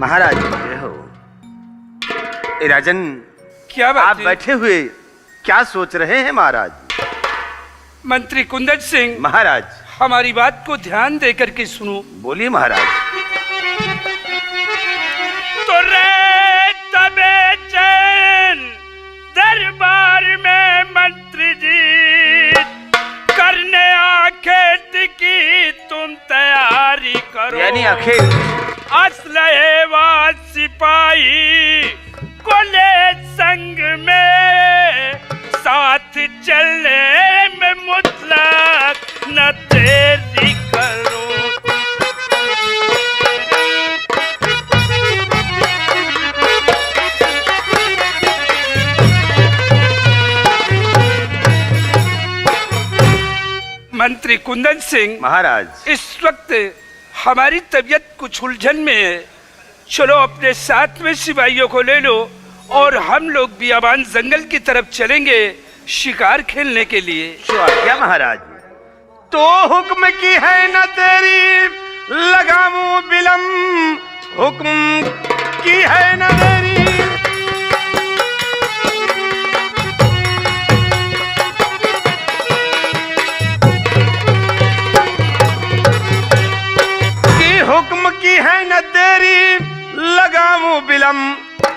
महाराज जय हो। ए राजन, क्या बात आप है? बैठे हुए क्या सोच रहे हैं महाराज? मंत्री कुंदन सिंह, महाराज हमारी बात को ध्यान दे करके सुनो। बोलिए महाराज। तो रे तबे चैन दरबार में मंत्री जी करने आखेट की तुम तैयारी करो। यानी आखिर असलहे व सिपाही को ले संग में, साथ चलने में मुतलक न देरी करो। मंत्री कुंदन सिंह, महाराज इस वक्त हमारी तबीयत कुछ उलझन में है। चलो अपने साथ में सिपाहियों को ले लो और हम लोग बियाबान जंगल की तरफ चलेंगे शिकार खेलने के लिए। क्या महाराज? तो हुक्म की है न तेरी लगामू बिलम, हुक्म की है न तेरी। हुक्म की है न तेरी लगामू बिलम,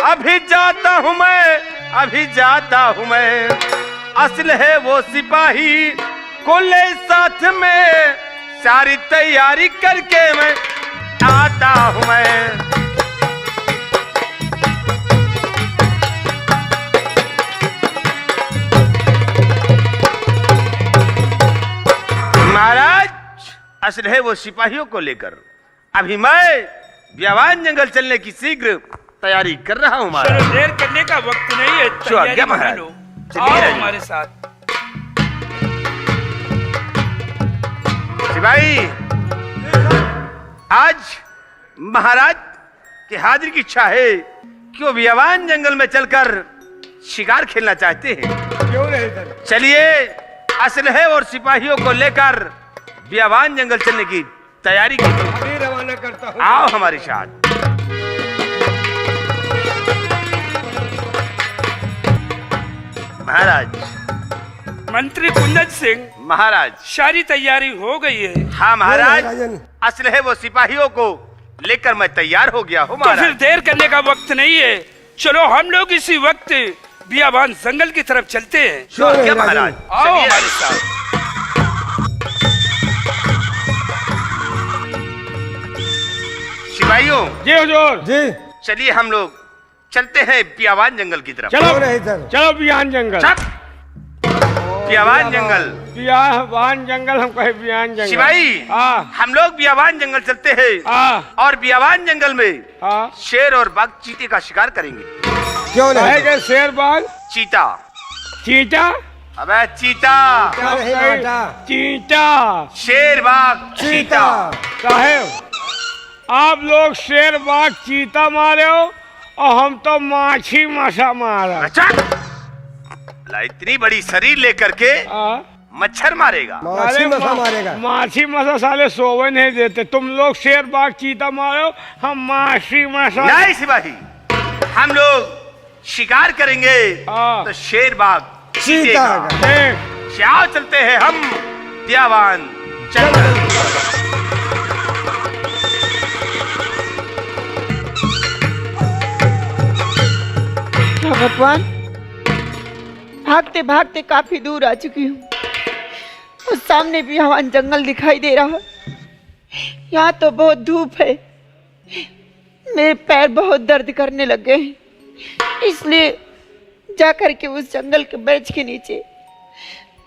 अभी जाता हूँ मैं, अभी जाता हूँ मैं। असल है वो सिपाही को ले साथ में, सारी तैयारी करके मैं आता हूँ मैं। महाराज, असल है वो सिपाहियों को लेकर अभी मैं बियाबान जंगल चलने की शीघ्र तैयारी कर रहा हूँ महाराज। चलो, देर करने का वक्त नहीं है, तैयारी बना लो। आओ हमारे साथ। सिपाही, आज महाराज की हाजिरी की इच्छा है कि वो बियाबान जंगल में चलकर शिकार खेलना चाहते हैं। क्यों नहीं सर? चलिए असल है और सिपाहियों को लेकर बियाबान जंगल चलने की तैयारी कीजिए। अभी रवाना करता हूँ। आओ हमारे साथ। महाराज। मंत्री कुंदन सिंह, महाराज सारी तैयारी हो गई है। हाँ महाराज, राजन। असल है वो सिपाहियों को लेकर मैं तैयार हो गया हूँ तो फिर महाराज। देर करने का वक्त नहीं है। चलो हम लोग इसी वक्त बियाबान जंगल की तरफ चलते हैं। क्या महाराज? आओ चलिए। हमारे साथ। सिपाहियों, जी हुजूर। जी चलिए हम लोग चलते हैं बियाबान जंगल की तरफ। चलो क्यों नहीं सर? चलो बियान जंगल। चल। बियाबान जंगल। बियान जंगल, हम कहे बियान जंगल। सिपाही, हाँ हम लोग बियाबान जंगल चलते हैं हाँ और बियाबान जंगल में हाँ। शेर और बाघ चीते का शिकार करेंगे। क्यों नहीं? कहे शेर बाघ चीता। चीता। अबे चीता, क्या नहीं बाटा? चीता। शेर बाघ चीता। साहेब, आप लोग शेर बाघ चीता मारे हो और हम तो माछी मासा मारा। अच्छा, ला इतनी बड़ी शरीर लेकर के मच्छर मारेगा। माछी मसा मारेगा। माछी मसा साले सोवे नहीं देते। तुम लोग शेर बाघ चीता मारो, हम माछी मसा। नहीं सिपाही, हम लोग शिकार करेंगे हाँ। तो शेर बाघ चीते चीता का। का। देख, क्या चलते हैं हम बियाबान जंगल। क्या भगवान, भागते भागते काफी दूर आ चुकी हूँ और सामने भी हवा जंगल दिखाई दे रहा है। यहाँ तो बहुत धूप है, मेरे पैर बहुत दर्द करने लग गए हैं, इसलिए जाकर के उस जंगल के वृक्ष के नीचे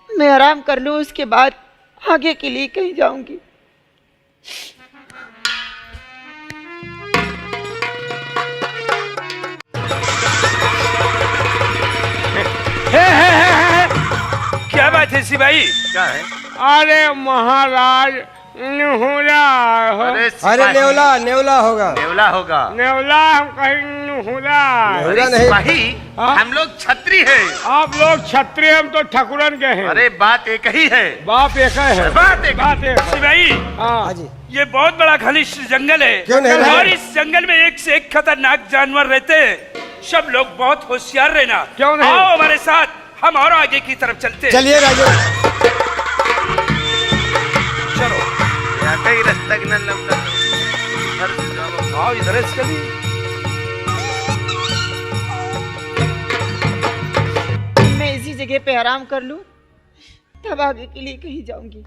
मैं आराम कर लूँ, उसके बाद आगे के लिए कहीं जाऊंगी। क्या बात है सिपाही? क्या है? अरे महाराज नुहुरा हो। अरे सिपाही, नेवला नेवला होगा। नेवला होगा। नेवला, हम कहीं नुहुरा। नेवला अरे नहीं। सिपाही, हाँ? हम लोग छत्री हैं। आप लोग क्षत्रिय, हम तो ठकुरन के हैं। अरे बात एक ही है। बाप एक है। बात एक। बात एक। सिपाही, हाँ हाँ जी। ये बहुत बड़ा घनिष्ठ जंगल है। क्यों नहीं राजन? और इस जंगल में एक से एक खतरनाक जानवर रहते हैं। सब लोग बहुत होशियार रहना। क्यों नहीं? आओ हमारे साथ, हम और आगे की तरफ चलते हैं। चलिए राजन। चलो कई रास्ता कि ना लंबा आओ इधर से चलिए। मैं इसी जगह पे आराम कर लूं, तब आगे के लिए कहीं जाऊंगी।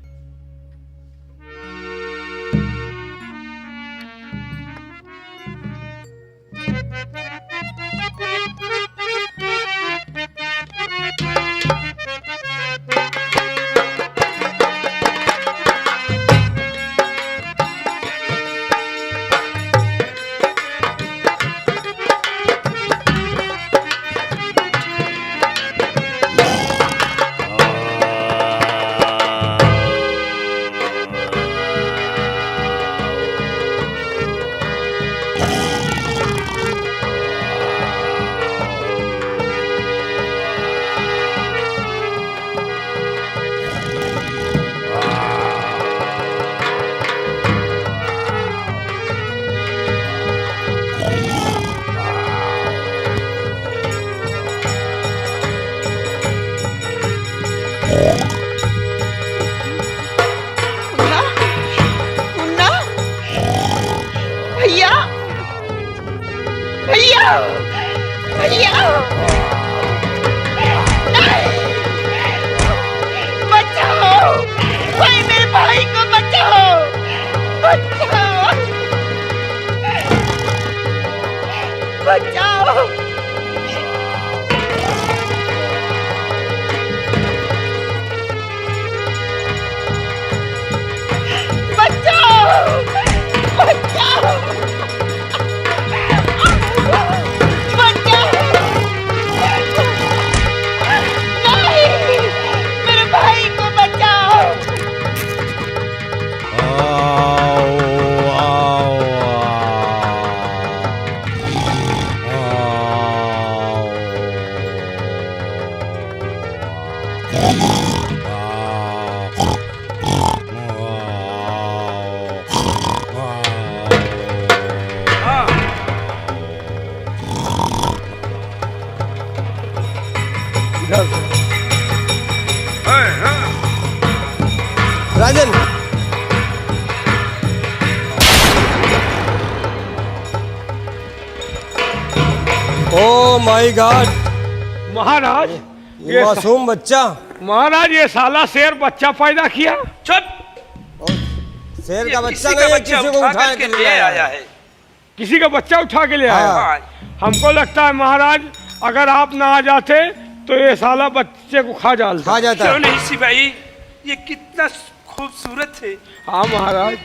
मुन्ना, मुन्ना, भैया, भैया, भैया, नहीं, बचाओ, कोई मेरे भाई को बचाओ, बचाओ, बचाओ। राजन ओ माय गॉड, महाराज ये मासूम बच्चा। महाराज ये साला शेर बच्चा पैदा किया। चुप। और शेर ये का किसी बच्चा का नहीं है, बच्चा किसी को उठा उठा करके के ले आया है। किसी का बच्चा उठा के ले आया। हाँ। हमको लगता है महाराज अगर आप ना आ जाते तो ये साला बच्चे को खा डालता। खा जाता क्यों है। नहीं सिपाही, ये कितना खूबसूरत है। हाँ महाराज।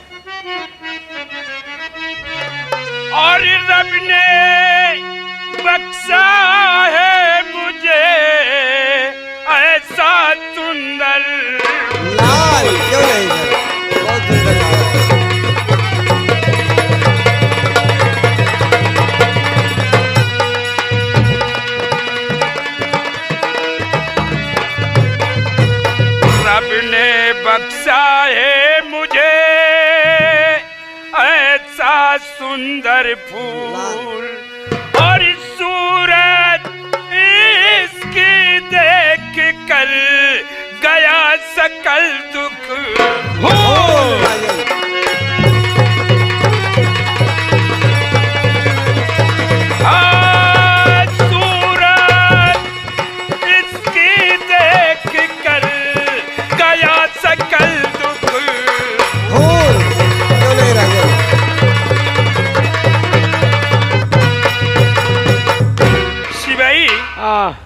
और रब ने बख्शा है मुझे ऐसा सुंदर। लाल क्यों नहीं है? बहुत सुंदर लाल है। रब ने बख्शा है मुझे ऐसा सुंदर फूल, और सूरत इसकी देख कर गया सकल दुख भूल। आज सूरत इसकी देख कर गया सकल दुख फूल क्यों नहीं राजन? शिवाई,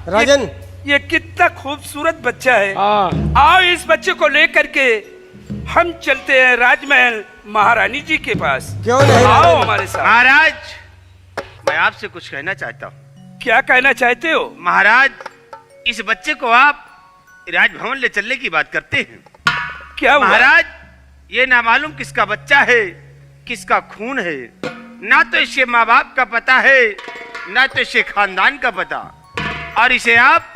राजन ये कितना खूबसूरत बच्चा है। हाँ। आओ इस बच्चे को लेकर के हम चलते हैं राजमहल महारानी जी के पास। क्यों नहीं आओ राजन? हमारे साथ। महाराज, मैं आपसे कुछ कहना चाहता हूँ। क्या कहना चाहते हो? महाराज, इस बच्चे को आप राजभवन ले चलने की बात करते हैं। क्या हुआ? महाराज, ये ना मालूम किसका बच्चा है, किसका खून है। ना तो इसे माँ बाप का पता है, ना तो इसे खानदान का पता, और इसे आप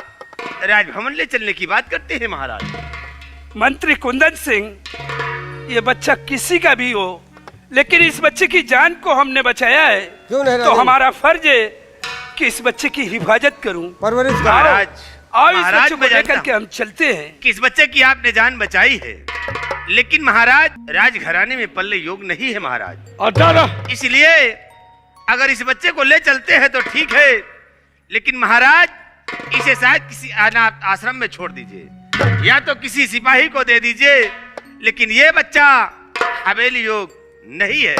राजभवन ले चलने की बात करते हैं। महाराज, मंत्री कुंदन सिंह, ये बच्चा किसी का भी हो, लेकिन इस बच्चे की जान को हमने बचाया है, क्यों नहीं तो राजन? हमारा फर्ज है कि इस बच्चे की हिफाजत करूं। परवरिश कर। महाराज आओ इस महाराज, बच्चे को मैं लेकर जानता के हम चलते हैं। कि इस बच्चे की आपने जान बचाई है, लेकिन महाराज राजघराने में पल्ले योग नहीं है महाराज। अच्छा इसलिए अगर इस बच्चे को ले चलते हैं तो ठीक है, लेकिन महाराज इसे शायद किसी अनाथ आश्रम में छोड़ दीजिए या तो किसी सिपाही को दे दीजिए, लेकिन ये बच्चा हवेली योग नहीं है।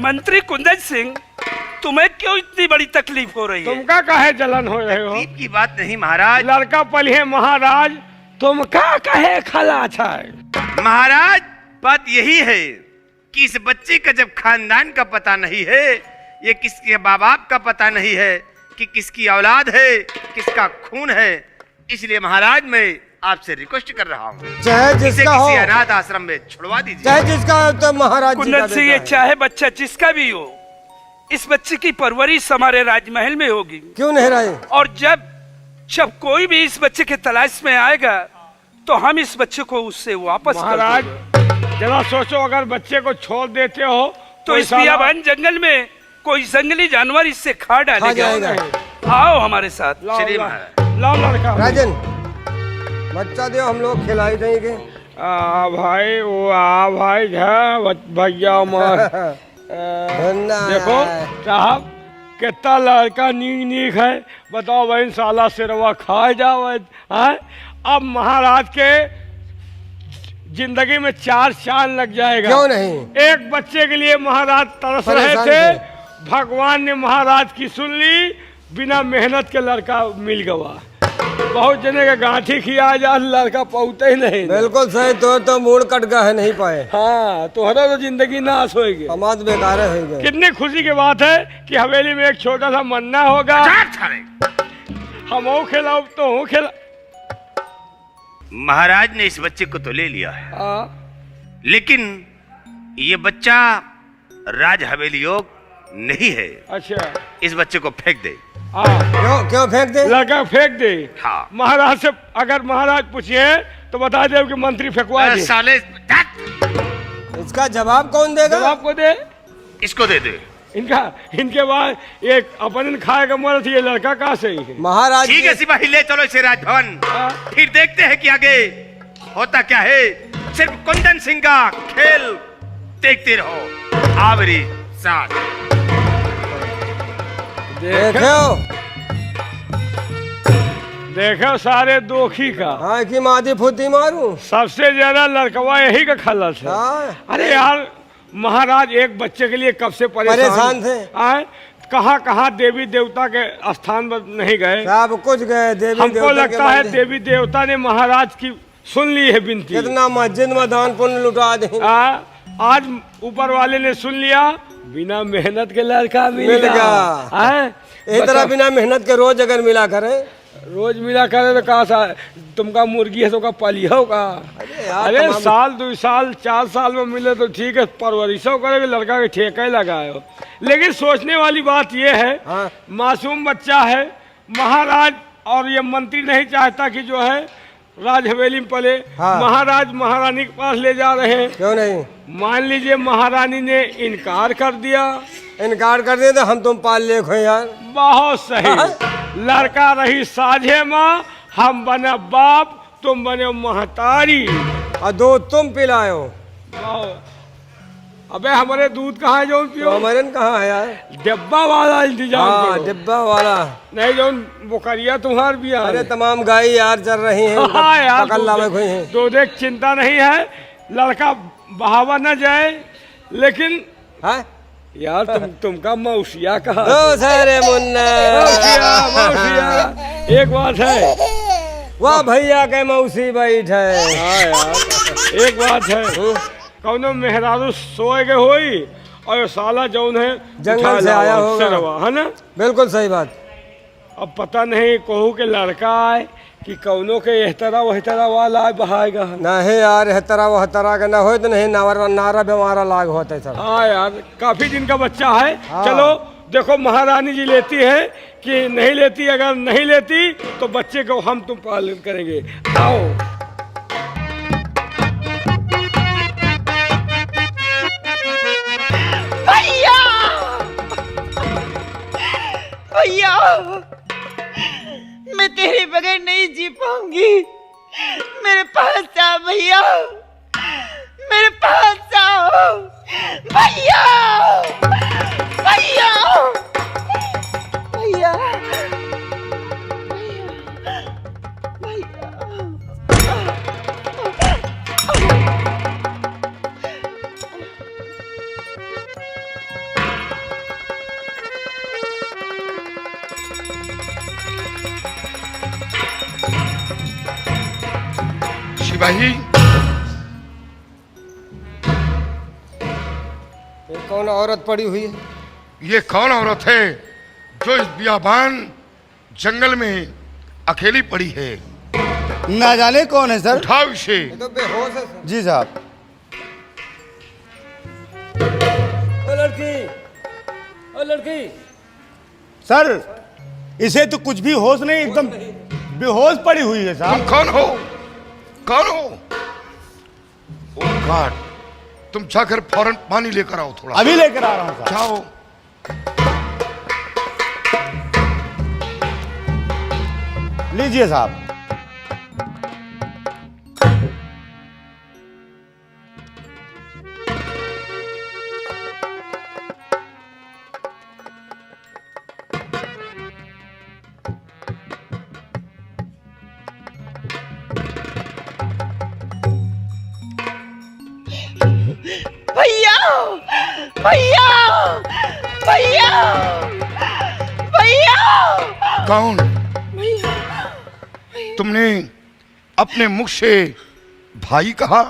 मंत्री कुंदन सिंह, तुम्हें क्यों इतनी बड़ी तकलीफ हो रही है? तुमका काहे जलन हो रहे हो? तकलीफ की बात नहीं महाराज। लड़का पलिए महाराज, तुमका काहे खला छाए? महाराज बात यही है कि इस बच्चे का जब खानदान का पता नहीं है, ये किसके माँ बाप का पता नहीं है कि किसकी औलाद है, किसका खून है, इसलिए महाराज मैं आपसे रिक्वेस्ट कर रहा हूँ चाहे इसे जिसका हो, किसी अनाथ आश्रम में छुड़वा दीजिए। चाहे जिसका हो, तो महाराज जी का कुंदन सिंह, ये बेटा है। चाहे बच्चा जिसका भी हो, इस बच्चे की परवरिश हमारे राजमहल में होगी। क्यों नहीं राय? और जब कोई भी इस बच्चे के तलाश में आएगा तो हम इस बच्चे को उससे वापस कर महाराज देंगे। जरा सोचो, अगर बच्चे को छोड़ देते हो तो कोई इस साला- बियाबान जंगल में कोई जंगली जानवर इससे खा डालेगा। जाएगा। आओ हमारे साथ। लाओ, श्री लाओ, महाराज। लाओ लड़का। राजन बच्चा दे, हम लोग खिलाई देंगे। भाई वो भाई भैया मार धन्ना देखो साहब, कितना लड़का नीक नीक है, बताओ बहन, साला सिरवा खा जावे। हैं? अब महाराज के जिंदगी में 4 चांद लग जाएगा। क्यों नहीं? एक बच्चे के लिए महाराज तरस रहे परेशान थे, भगवान ने महाराज की सुन ली, बिना मेहनत के लड़का मिल गवा। बहुत जने का गांठी खिया जा, लड़का पहुँचते ही नहीं। बिल्कुल सही, तो मूड कट गया है, नहीं पाए। हाँ, तुम्हारा तो जिंदगी नाश होगी। समाज बेकार हो गए। कितनी खुशी की बात है कि हवेली में एक छोटा सा मन्ना होगा, हम खिलाओ तो हूँ खिला। महाराज ने इस बच्चे को तो ले लिया है, हाँ, लेकिन ये बच्चा राज हवेली योग नहीं है। अच्छा, इस बच्चे को फेंक दे। हाँ, क्यों क्यों फेंक दे? लड़का फेंक दे। हाँ। महाराज से अगर महाराज पूछिए तो बता दे कि मंत्री फेंकवा दे। साले इसका जवाब कौन देगा? जवाब को दे। इसको दे दे। इनके बाद एक अपन खाएगा मर, ये लड़का कहाँ से ही है? महाराज ठीक है जी- सिपाही, ले चलो इसे राजभवन, हाँ। फिर देखते हैं कि आगे होता क्या है। सिर्फ कुंदन सिंह का खेल देखते रहो आवरी साथ। देखो देखो सारे दोखी का हाँ की मादी फुदी मारू। सबसे ज्यादा लड़कवा यही का खलस है। हाँ, अरे यार, महाराज एक बच्चे के लिए कब से परेशान थे। आए, कहाँ कहाँ देवी देवता के स्थान पर नहीं गए। सब कुछ गए देवी हमको देवता के लगता है मंदिर। देवी देवता ने महाराज की सुन ली है विनती। कितना मस्जिद में दान पुण्य लुटा दे। आज ऊपर वाले ने सुन लिया, बिना मेहनत के लड़का मिल गया। आए, इस तरह बताओ, बिना मेहनत के रोज अगर मिला करे। रोज मिला करे तो कहा सा तुमका मुर्गी है तो का पालिया होगा। यार, अरे तमाम- साल 2 साल 4 साल में मिले तो ठीक है, परवरिशो करे लड़का के ठेका ही लगाए। लेकिन सोचने वाली बात यह है, हाँ। मासूम बच्चा है, महाराज और ये मंत्री नहीं चाहता कि जो है राज हवेली में पले। हाँ। महाराज महारानी के पास ले जा रहे हैं। क्यों नहीं? मान लीजिए महारानी ने इनकार कर दिया, इनकार कर दे तो हम तुम पाल ले खो यार। बहुत सही। लड़का रही साझे माँ, हम बने बाप, तुम बने महतारी। और दूध तुम पिलायो। अबे हमारे दूध कहाँ है जो तो पियो? हमारे कहाँ है यार? डिब्बा वाला इंतजाम हाँ करो। डिब्बा वाला। नहीं जो बुकरिया तुम्हार भी अरे तमाम गाय यार चल रही हैं। हाँ यार, पकड़ लावे कोई है। तो देख चिंता नहीं है, लड़का बहावा न जाए। लेकिन हाँ? यार तुमका मौसिया कहा? ओ सारे मुन्ना। मौसिया मौसिया, एक बात है। वाह भैया के मौसी बैठे। हाँ यार, एक बात है, कौनो मेहरारू सोए के होई और साला जौन है जंगल उठा से लावा, आया होगा। सरवा, है ना? बिल्कुल सही बात। अब पता नहीं कहू के लड़का आए कि कौनो के एहतरा वहतरा वाला बहाएगा। नहीं यार हतरा वो हतरा का ना हो तो नहीं नारा बेमारा लाग होता है सब। हाँ यार, काफी दिन का बच्चा है। हाँ। चलो देखो महारानी जी लेती है कि नहीं लेती। अगर नहीं लेती तो बच्चे को हम तुम पालन करेंगे। आओ। भैया, मैं तेरे बगैर नहीं जी पाऊंगी। मेरे पास आ भैया, मेरे पास आओ भैया, भैया, भैया, सिपाही, ये कौन औरत पड़ी हुई है? ये कौन औरत है जो इस बियाबान जंगल में अकेली पड़ी है? ना जाने कौन है सर। उठाओ इसे। ये तो बेहोश है सर। जी साहब। ओ लड़की, ओ लड़की। सर इसे तो कुछ भी होश नहीं, एकदम बेहोश पड़ी हुई है तुम साहब। कौन हो? कौन हो? ओ गॉड, तुम जाकर फौरन पानी लेकर आओ थोड़ा। अभी लेकर आ रहा हूँ साहब। जाओ। लीजिए साहब। भैया, भैया, भैया, भैया, कौन? तुमने अपने मुख से भाई कहा?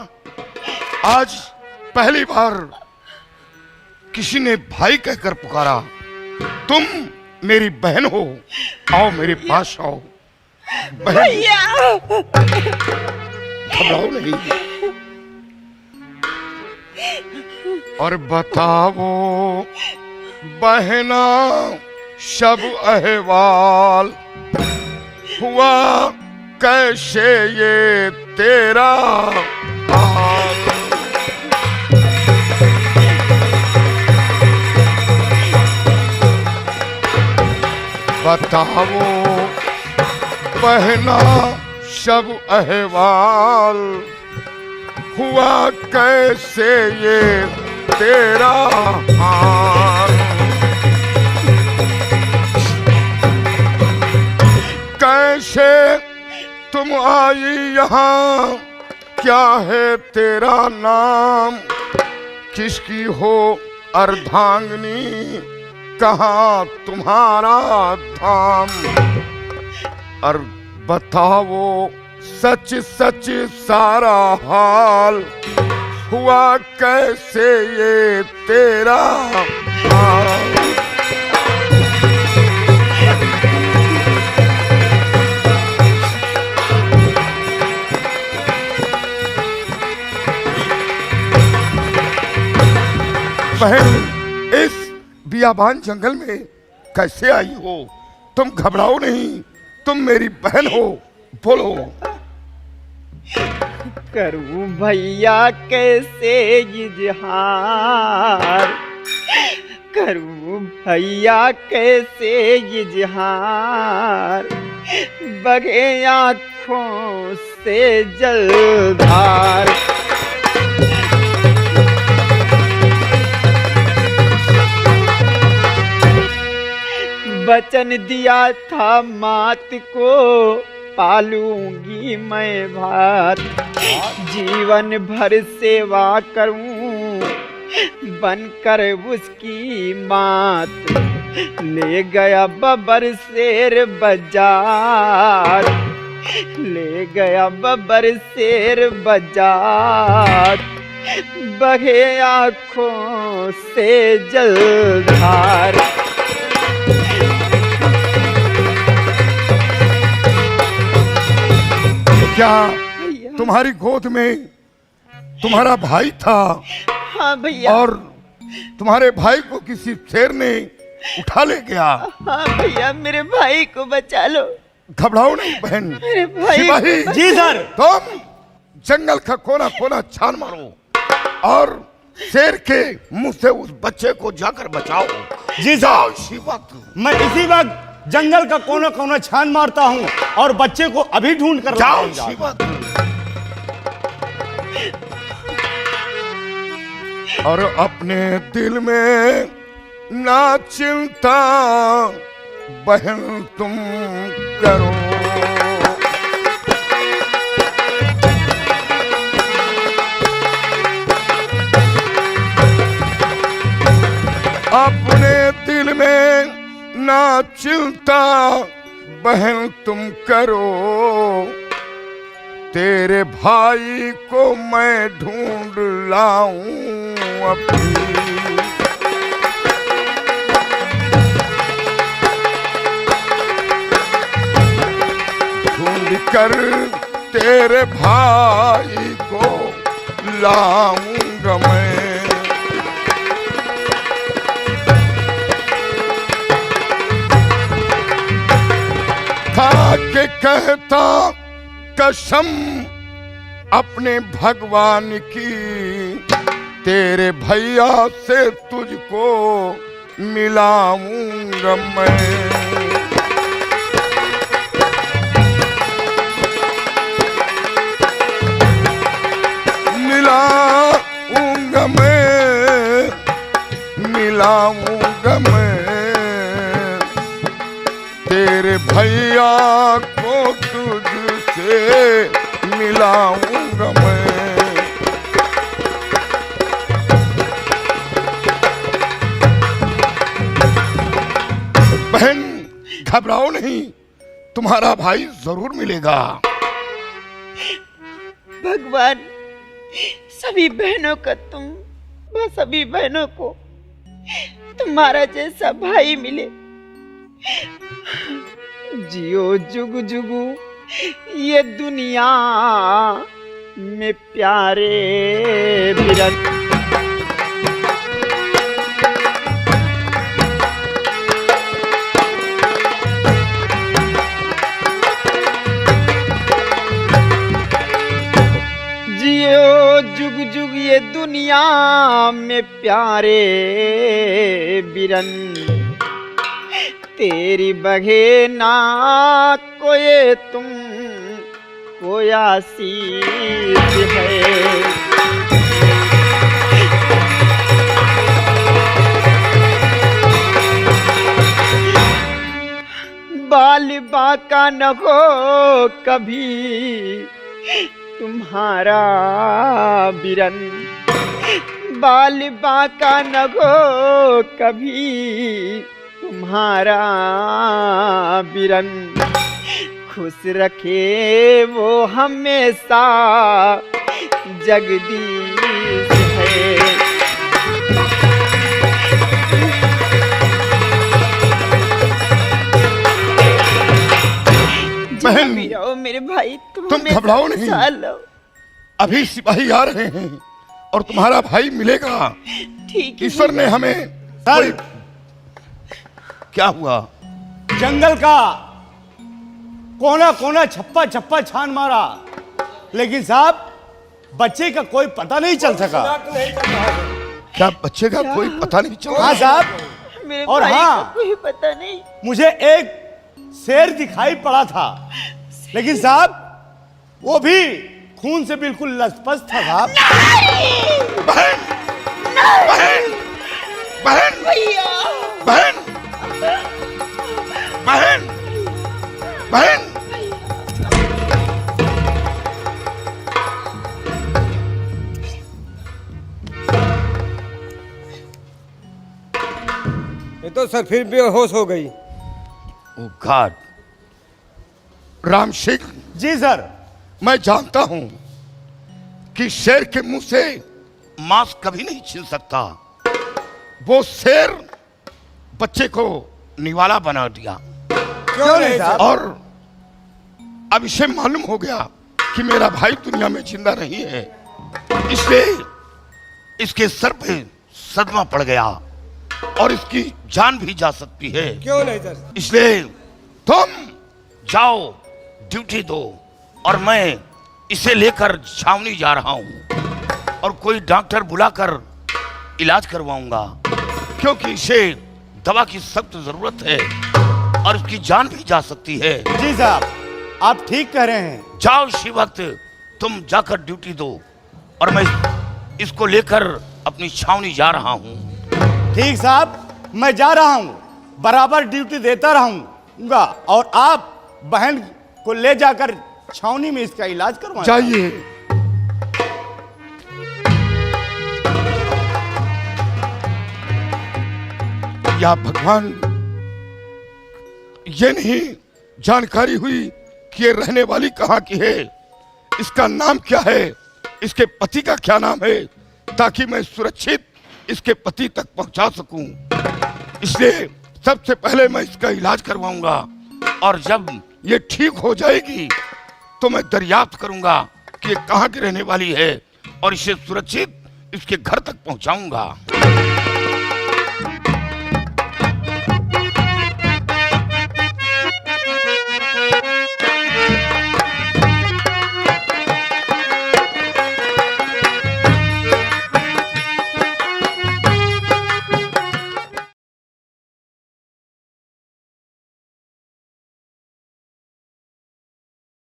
आज पहली बार किसी ने भाई कहकर पुकारा। तुम मेरी बहन हो, आओ मेरे पास आओ। बहन, भैया, घबराओ नहीं। और बताओ बहना शब अहवाल, हुआ कैसे ये तेरा हाल? बताओ बहना शब अहवाल, हुआ कैसे ये तेरा हाल? कैसे तुम आई यहाँ, क्या है तेरा नाम? किसकी हो अर्धांगिनी, कहाँ तुम्हारा धाम? और बताओ सच सच सारा हाल, हुआ कैसे ये तेरा हाल? बहन, इस बियाबान जंगल में कैसे आई हो? तुम घबराओ नहीं, तुम मेरी बहन हो। बोलो। करूं भैया कैसे इजहार, करूं भैया कैसे इजहार, बगे आँखों से जलधार। वचन दिया था मात को, पालूंगी मैं भात, जीवन भर सेवा करूं बनकर उसकी मात। ले गया बबर शेर बाजार, ले गया बबर शेर बाजार, बहे आँखों से जलधार। क्या तुम्हारी गोद में तुम्हारा भाई था? हाँ भैया। और तुम्हारे भाई को किसी शेर ने उठा ले गया? हाँ भैया, मेरे भाई को बचा लो। घबराओ नहीं बहन। मेरे भाई सिपाही जी सर। तुम जंगल का कोना कोना छान मारो और शेर के मुंह से उस बच्चे को जाकर बचाओ। जी जाओ साहब, इसी वक्त। मैं इसी वक्त जंगल का कोना कोना छान मारता हूँ और बच्चे को अभी ढूंढ कर जाओ लाऊंगा। इसी वक्त। और अपने दिल में ना चिंता बहन तुम करो, अपने दिल में ना चिंता बहन तुम करो, तेरे भाई को मैं ढूंढ लाऊं अभी। ढूंढ कर तेरे भाई को लाऊंगा मैं। था के कहता कसम अपने भगवान की, तेरे भैया से तुझको मिलाऊंगा मैं। मिलाऊंगा मैं, मिलाऊंगा मैं तेरे भैया को तुझसे मिलाऊंगा मैं। बहन घबराओ नहीं, तुम्हारा भाई जरूर मिलेगा। भगवान, सभी बहनों का सभी बहनों को तुम्हारा जैसा भाई मिले। जियो जुग जुगु ये दुनिया में प्यारे बिरन। जियो जुग जुग ये दुनिया में प्यारे बिरन, तेरी बगे ना कोई तुम कोया सीत है। बाल बाका न हो कभी तुम्हारा बिरन, बाल बाका न हो कभी तुम्हारा बिरन। खुश रखे वो हमेशा जगदीश है। बहन भी रहो मेरे भाई, तुम घबराओ नहीं, अभी सिपाही आ रहे हैं और तुम्हारा भाई मिलेगा। ठीक है। ईश्वर ने हमें सर, क्या हुआ? जंगल का कोना कोना छप्पा छप्पा छान मारा, लेकिन साहब बच्चे का कोई पता नहीं चल सका। क्या बच्चे का कोई पता नहीं चला? हाँ साहब, मेरे और भाई हाँ, को कोई पता नहीं। मुझे एक शेर दिखाई पड़ा था, लेकिन साहब वो भी खून से बिल्कुल लथपथ था साहब। बहन, बहन, बहन, भैया, बहन, बहन, बहन, ये तो सर फिर बेहोश हो गई। ओ गॉड। राम सिंह, जी सर। मैं जानता हूं कि शेर के मुंह से मांस कभी नहीं छीन सकता। वो शेर बच्चे को निवाला बना दिया। क्यों नहीं साहब? और अब इसे मालूम हो गया कि मेरा भाई दुनिया में जिंदा नहीं है, इसलिए इसके सर पे सदमा पड़ गया और इसकी जान भी जा सकती है। क्यों नहीं सर? इसलिए तुम जाओ, ड्यूटी दो और मैं इसे लेकर छावनी जा रहा हूं और कोई डॉक्टर बुलाकर इलाज करवाऊंगा, क्योंकि इसे दवा की सख्त जरूरत है और उसकी जान भी जा सकती है। जी साहब, आप ठीक कह रहे हैं। जाओ इसी वक्त तुम जाकर ड्यूटी दो और मैं इसको लेकर अपनी छावनी जा रहा हूँ। ठीक साहब, मैं जा रहा हूँ, बराबर ड्यूटी देता रहूंगा और आप बहन को ले जाकर छावनी में इसका इलाज करवाएं। जाइए। या भगवान, ये नहीं जानकारी हुई कि ये रहने वाली कहाँ की है, इसका नाम क्या है, इसके पति का क्या नाम है, ताकि मैं सुरक्षित इसके पति तक पहुंचा सकूं। इसलिए सबसे पहले मैं इसका इलाज करवाऊंगा और जब ये ठीक हो जाएगी तो मैं दरियाफ्त करूंगा कि ये कहाँ की रहने वाली है और इसे सुरक्षित इसके घर तक पहुंचाऊंगा।